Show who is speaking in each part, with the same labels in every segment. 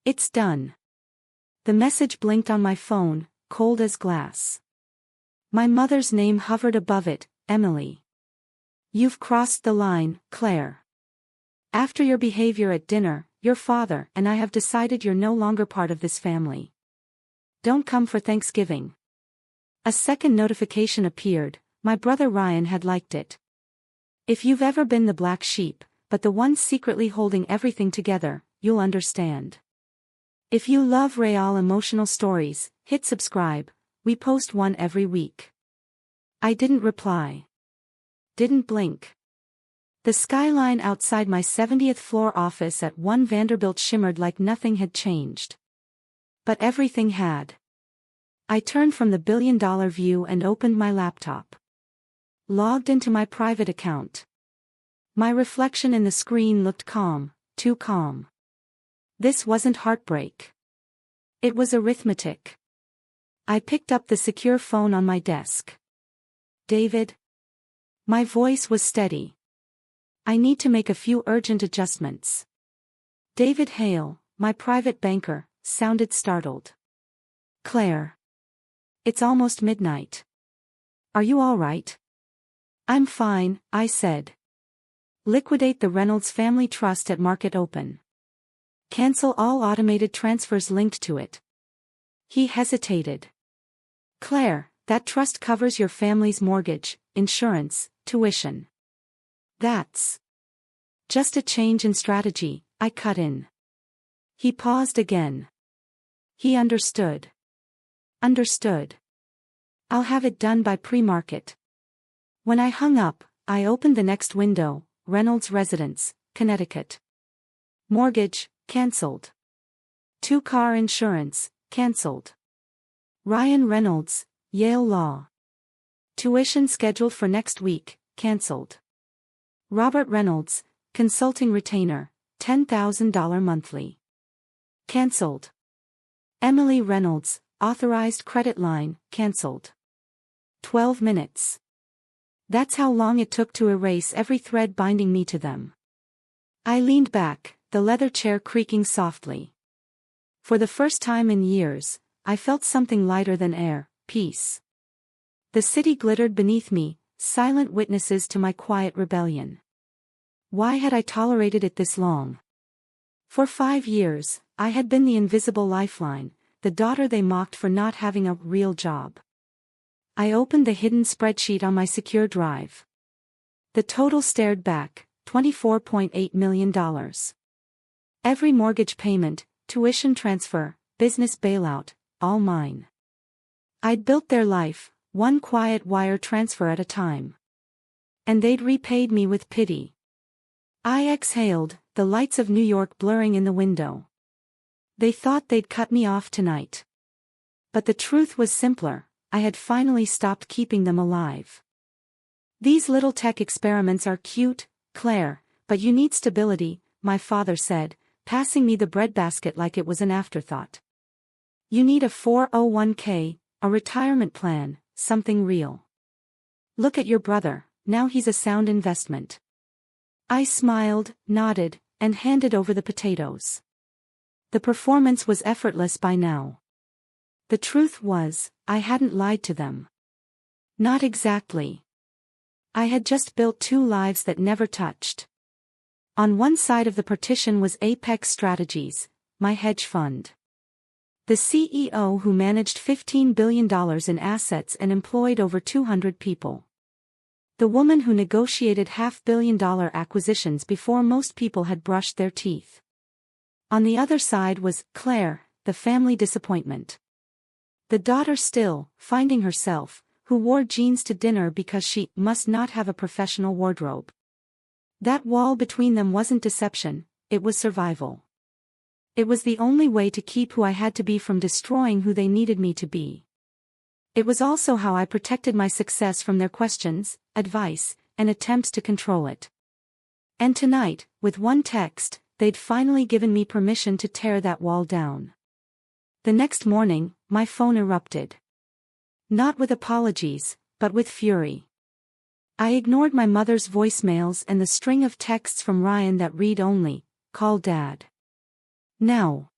Speaker 1: It's done. The message blinked on my phone, cold as glass. My mother's name hovered above it, Emily. You've crossed the line, Claire. After your behavior at dinner, your father and I have decided you're no longer part of this family. Don't come for Thanksgiving. A second notification appeared. My brother Ryan had liked it. If you've ever been the black sheep, but the one secretly holding everything together, you'll understand. If you love real emotional stories, hit subscribe. We post one every week. I didn't reply. Didn't blink. The skyline outside my 70th floor office at 1 Vanderbilt shimmered like nothing had changed. But everything had. I turned from the billion-dollar view and opened my laptop. Logged into my private account. My reflection in the screen looked calm, too calm. This wasn't heartbreak. It was arithmetic. I picked up the secure phone on my desk. David? My voice was steady. I need to make a few urgent adjustments. David Hale, my private banker, sounded startled. Claire. It's almost midnight. Are you all right? I'm fine, I said. Liquidate the Reynolds Family Trust at market open. Cancel all automated transfers linked to it. He hesitated. Claire, that trust covers your family's mortgage, insurance, tuition. That's just a change in strategy, I cut in. He paused again. He understood. Understood. I'll have it done by pre-market. When I hung up, I opened the next window, Reynolds Residence, Connecticut. Mortgage, cancelled. 2-car insurance, cancelled. Ryan Reynolds, Yale Law. Tuition scheduled for next week, cancelled. Robert Reynolds, consulting retainer, $10,000 monthly. Cancelled. Emily Reynolds, authorized credit line, cancelled. 12 minutes. That's how long it took to erase every thread binding me to them. I leaned back, the leather chair creaking softly. For the first time in years, I felt something lighter than air, peace. The city glittered beneath me, silent witnesses to my quiet rebellion. Why had I tolerated it this long? For 5 years, I had been the invisible lifeline, the daughter they mocked for not having a real job. I opened the hidden spreadsheet on my secure drive. The total stared back, $24.8 million. Every mortgage payment, tuition transfer, business bailout, all mine. I'd built their life, one quiet wire transfer at a time. And they'd repaid me with pity. I exhaled, the lights of New York blurring in the window. They thought they'd cut me off tonight. But the truth was simpler, I had finally stopped keeping them alive. These little tech experiments are cute, Claire, but you need stability, my father said, passing me the breadbasket like it was an afterthought. You need a 401k, a retirement plan, something real. Look at your brother, now he's a sound investment. I smiled, nodded, and handed over the potatoes. The performance was effortless by now. The truth was, I hadn't lied to them. Not exactly. I had just built 2 lives that never touched. On one side of the partition was Apex Strategies, my hedge fund. The CEO who managed $15 billion in assets and employed over 200 people. The woman who negotiated $500 million acquisitions before most people had brushed their teeth. On the other side was Claire, the family disappointment. The daughter still, finding herself, who wore jeans to dinner because she must not have a professional wardrobe. That wall between them wasn't deception, it was survival. It was the only way to keep who I had to be from destroying who they needed me to be. It was also how I protected my success from their questions, advice, and attempts to control it. And tonight, with one text, they'd finally given me permission to tear that wall down. The next morning, my phone erupted. Not with apologies, but with fury. I ignored my mother's voicemails and the string of texts from Ryan that read only, "Call Dad." Now.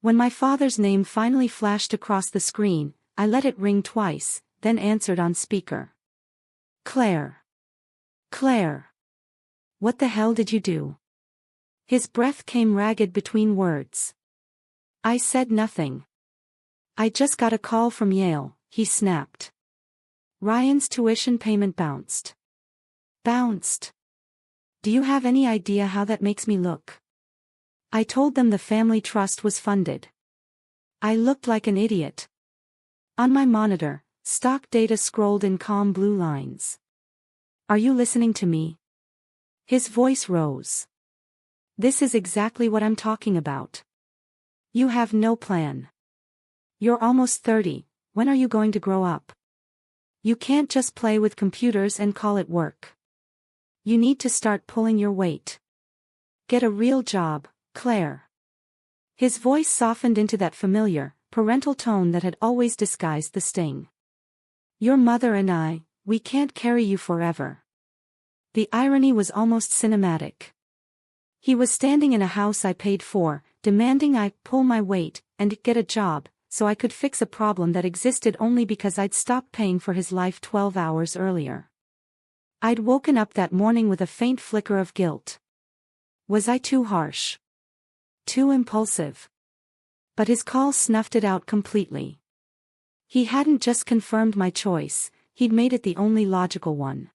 Speaker 1: When my father's name finally flashed across the screen, I let it ring twice, then answered on speaker. Claire. Claire. What the hell did you do? His breath came ragged between words. I said nothing. I just got a call from Yale, he snapped. Ryan's tuition payment bounced. Bounced. Do you have any idea how that makes me look? I told them the family trust was funded. I looked like an idiot. On my monitor, stock data scrolled in calm blue lines. Are you listening to me? His voice rose. This is exactly what I'm talking about. You have no plan. You're almost 30, when are you going to grow up? You can't just play with computers and call it work. You need to start pulling your weight. Get a real job, Claire. His voice softened into that familiar, parental tone that had always disguised the sting. Your mother and I, we can't carry you forever. The irony was almost cinematic. He was standing in a house I paid for, demanding I pull my weight and get a job, so I could fix a problem that existed only because I'd stopped paying for his life 12 hours earlier. I'd woken up that morning with a faint flicker of guilt. Was I too harsh? Too impulsive? But his call snuffed it out completely. He hadn't just confirmed my choice, he'd made it the only logical one.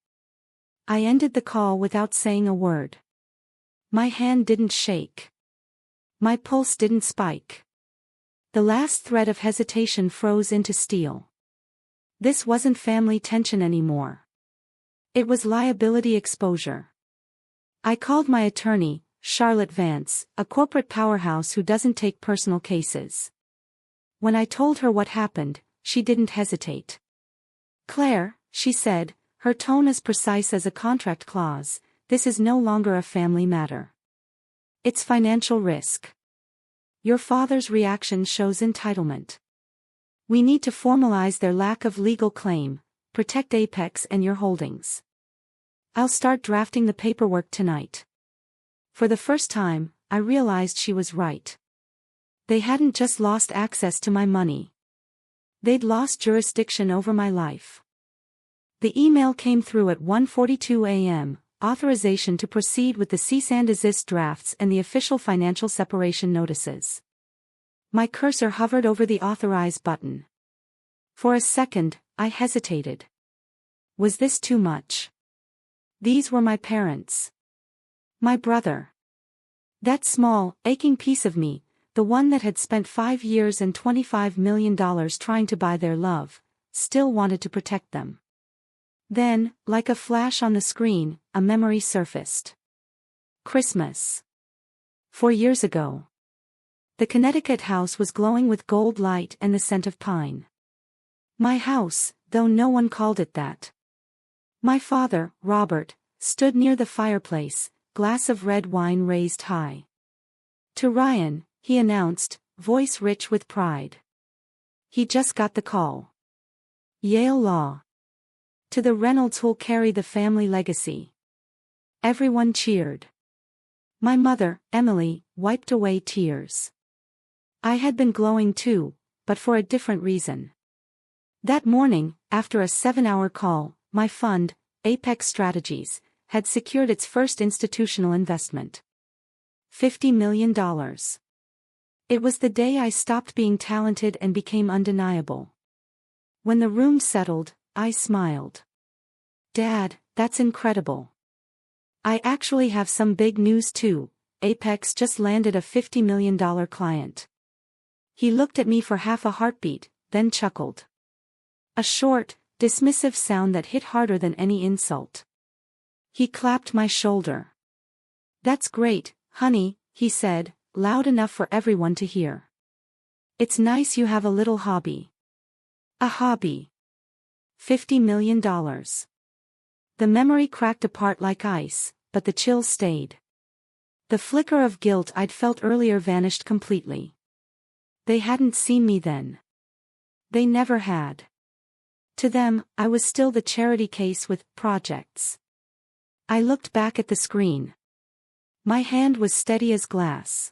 Speaker 1: I ended the call without saying a word. My hand didn't shake. My pulse didn't spike. The last thread of hesitation froze into steel. This wasn't family tension anymore. It was liability exposure. I called my attorney, Charlotte Vance, a corporate powerhouse who doesn't take personal cases. When I told her what happened, she didn't hesitate. Claire, she said, her tone as precise as a contract clause, this is no longer a family matter. It's financial risk. Your father's reaction shows entitlement. We need to formalize their lack of legal claim, protect Apex and your holdings. I'll start drafting the paperwork tonight. For the first time, I realized she was right. They hadn't just lost access to my money. They'd lost jurisdiction over my life. The email came through at 1:42 a.m., authorization to proceed with the cease and desist drafts and the official financial separation notices. My cursor hovered over the authorize button. For a second, I hesitated. Was this too much? These were my parents. My brother. That small, aching piece of me, the one that had spent 5 years and $25 million trying to buy their love, still wanted to protect them. Then, like a flash on the screen, a memory surfaced. Christmas. 4 years ago. The Connecticut house was glowing with gold light and the scent of pine. My house, though no one called it that. My father, Robert, stood near the fireplace, glass of red wine raised high. To Ryan, he announced, voice rich with pride. He just got the call. Yale Law. To the Reynolds who'll carry the family legacy. Everyone cheered. My mother, Emily, wiped away tears. I had been glowing too, but for a different reason. That morning, after a 7-hour call, my fund, Apex Strategies, had secured its first institutional investment. $50 million. It was the day I stopped being talented and became undeniable. When the room settled, I smiled. Dad, that's incredible. I actually have some big news too. Apex just landed a $50 million client. He looked at me for half a heartbeat, then chuckled. A short, dismissive sound that hit harder than any insult. He clapped my shoulder. That's great, honey, he said, loud enough for everyone to hear. It's nice you have a little hobby. A hobby. $50 million. The memory cracked apart like ice, but the chill stayed. The flicker of guilt I'd felt earlier vanished completely. They hadn't seen me then. They never had. To them, I was still the charity case with projects. I looked back at the screen. My hand was steady as glass.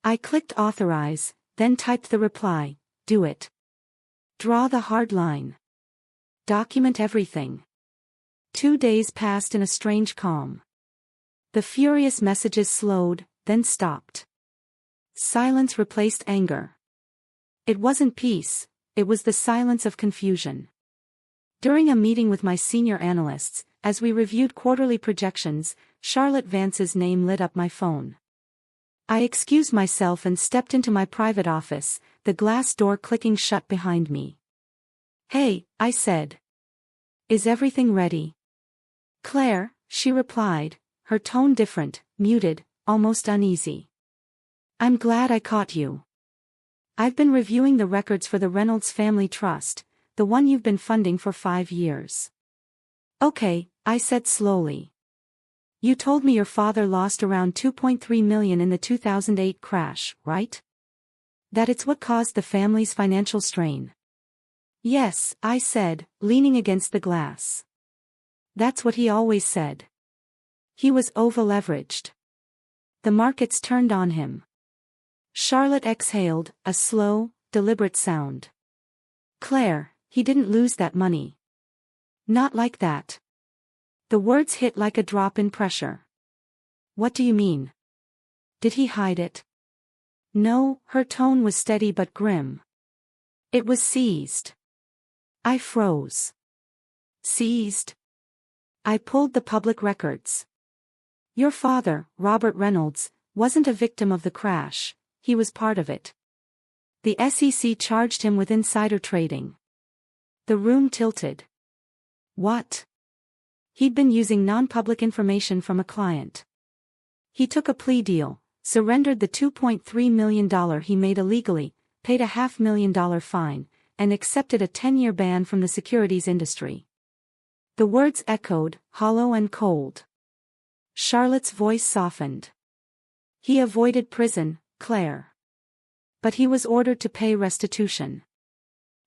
Speaker 1: I clicked authorize, then typed the reply, "Do it. Draw the hard line. Document everything." 2 days passed in a strange calm. The furious messages slowed, then stopped. Silence replaced anger. It wasn't peace, it was the silence of confusion. During a meeting with my senior analysts, as we reviewed quarterly projections, Charlotte Vance's name lit up my phone. I excused myself and stepped into my private office, the glass door clicking shut behind me. "Hey," I said. "Is everything ready?" "Claire," she replied, her tone different, muted, almost uneasy. "I'm glad I caught you. I've been reviewing the records for the Reynolds Family Trust, the one you've been funding for 5 years. "Okay," I said slowly. "You told me your father lost around $2.3 million in the 2008 crash, right? That it's what caused the family's financial strain." "Yes," I said, leaning against the glass. "That's what he always said. He was over-leveraged. The markets turned on him." Charlotte exhaled, a slow, deliberate sound. "Claire, he didn't lose that money. Not like that." The words hit like a drop in pressure. "What do you mean? Did he hide it?" "No," her tone was steady but grim. "It was seized." I froze. "Seized?" I pulled the public records. "Your father, Robert Reynolds, wasn't a victim of the crash, he was part of it. The SEC charged him with insider trading." The room tilted. "What?" "He'd been using non-public information from a client. He took a plea deal, surrendered the $2.3 million he made illegally, paid a $500,000 fine, and accepted a 10-year ban from the securities industry." The words echoed, hollow and cold. Charlotte's voice softened. "He avoided prison, Claire. But he was ordered to pay restitution.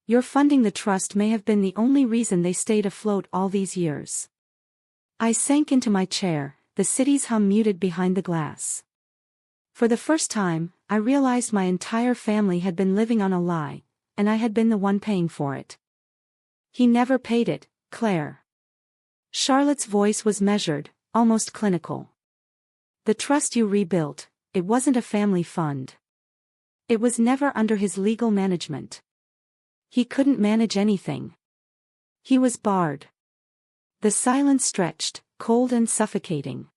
Speaker 1: Your funding the trust may have been the only reason they stayed afloat all these years." I sank into my chair, the city's hum muted behind the glass. For the first time, I realized my entire family had been living on a lie, and I had been the one paying for it. "He never paid it, Claire." Charlotte's voice was measured, almost clinical. "The trust you rebuilt, it wasn't a family fund. It was never under his legal management. He couldn't manage anything. He was barred." The silence stretched, cold and suffocating.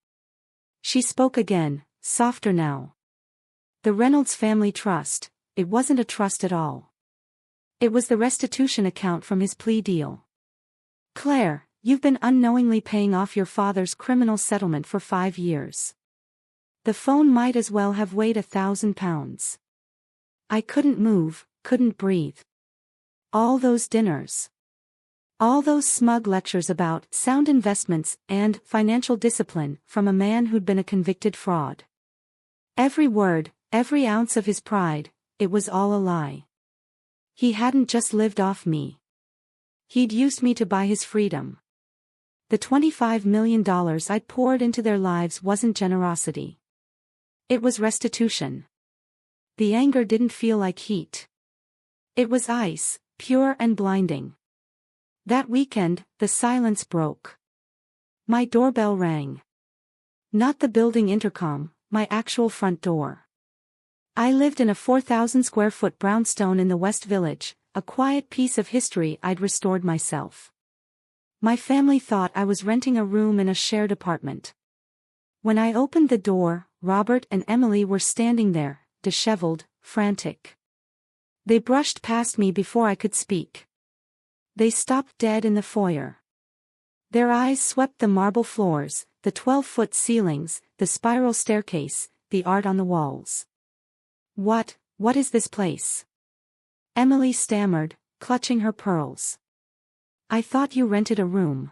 Speaker 1: She spoke again, softer now. "The Reynolds Family Trust, it wasn't a trust at all. It was the restitution account from his plea deal. Claire, you've been unknowingly paying off your father's criminal settlement for 5 years. The phone might as well have weighed 1,000 pounds. I couldn't move, couldn't breathe. All those dinners. All those smug lectures about sound investments and financial discipline from a man who'd been a convicted fraud. Every word, every ounce of his pride, it was all a lie. He hadn't just lived off me. He'd used me to buy his freedom. The $25 million I'd poured into their lives wasn't generosity. It was restitution." The anger didn't feel like heat. It was ice, pure and blinding. That weekend, the silence broke. My doorbell rang. Not the building intercom, my actual front door. I lived in a 4,000-square-foot brownstone in the West Village, a quiet piece of history I'd restored myself. My family thought I was renting a room in a shared apartment. When I opened the door, Robert and Emily were standing there, disheveled, frantic. They brushed past me before I could speak. They stopped dead in the foyer. Their eyes swept the marble floors, the 12-foot ceilings, the spiral staircase, the art on the walls. What is this place?" Emily stammered, clutching her pearls. "I thought you rented a room."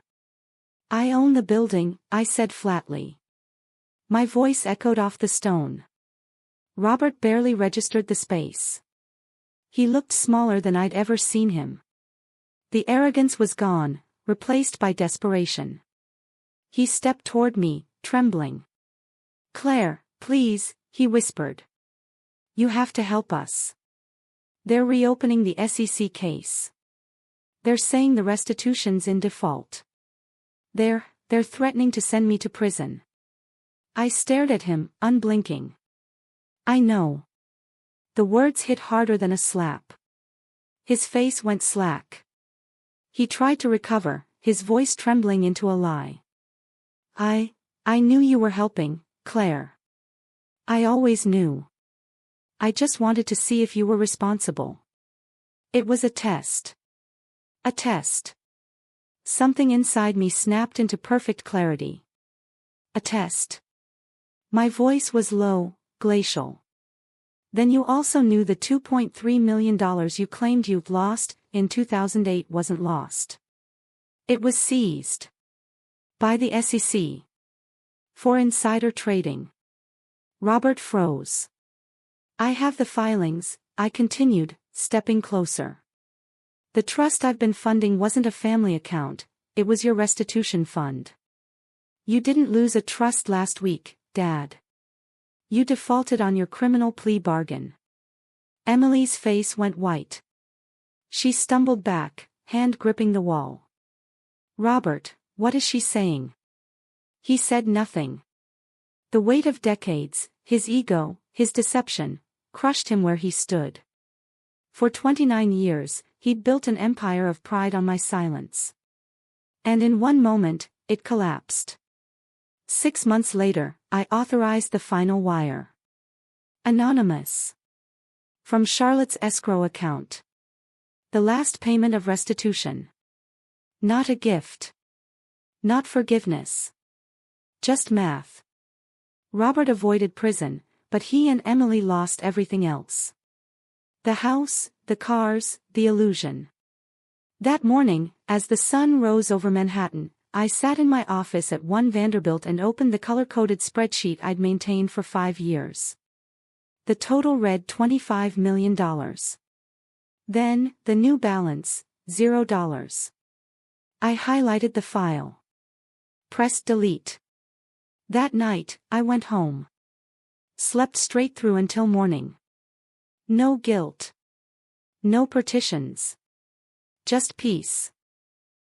Speaker 1: "I own the building," I said flatly. My voice echoed off the stone. Robert barely registered the space. He looked smaller than I'd ever seen him. The arrogance was gone, replaced by desperation. He stepped toward me, trembling. "Claire, please," he whispered. "You have to help us. They're reopening the SEC case. They're saying the restitution's in default. They're threatening to send me to prison. I stared at him, unblinking. I know. The words hit harder than a slap. His face went slack. He tried to recover, his voice trembling into a lie. I knew you were helping, Claire. I always knew. I just wanted to see if you were responsible. It was a test. A test. Something inside me snapped into perfect clarity. A test. My voice was low, glacial. Then you also knew the $2.3 million you claimed you'd lost in 2008 wasn't lost. It was seized. By the SEC. For insider trading. Robert froze. I have the filings, I continued, stepping closer. The trust I've been funding wasn't a family account, it was your restitution fund. You didn't lose a trust last week, Dad. You defaulted on your criminal plea bargain. Emily's face went white. She stumbled back, hand gripping the wall. Robert, what is she saying? He said nothing. The weight of decades, his ego, his deception, crushed him where he stood. For 29 years, he'd built an empire of pride on my silence. And in one moment, it collapsed. 6 months later, I authorized the final wire. Anonymous. From Charlotte's escrow account. The last payment of restitution. Not a gift. Not forgiveness. Just math. Robert avoided prison, but he and Emily lost everything else. The house, the cars, the illusion. That morning, as the sun rose over Manhattan, I sat in my office at 1 Vanderbilt and opened the color-coded spreadsheet I'd maintained for 5 years. The total read $25 million. Then, the new balance, $0. I highlighted the file. Pressed delete. That night, I went home. Slept straight through until morning. No guilt. No partitions. Just peace.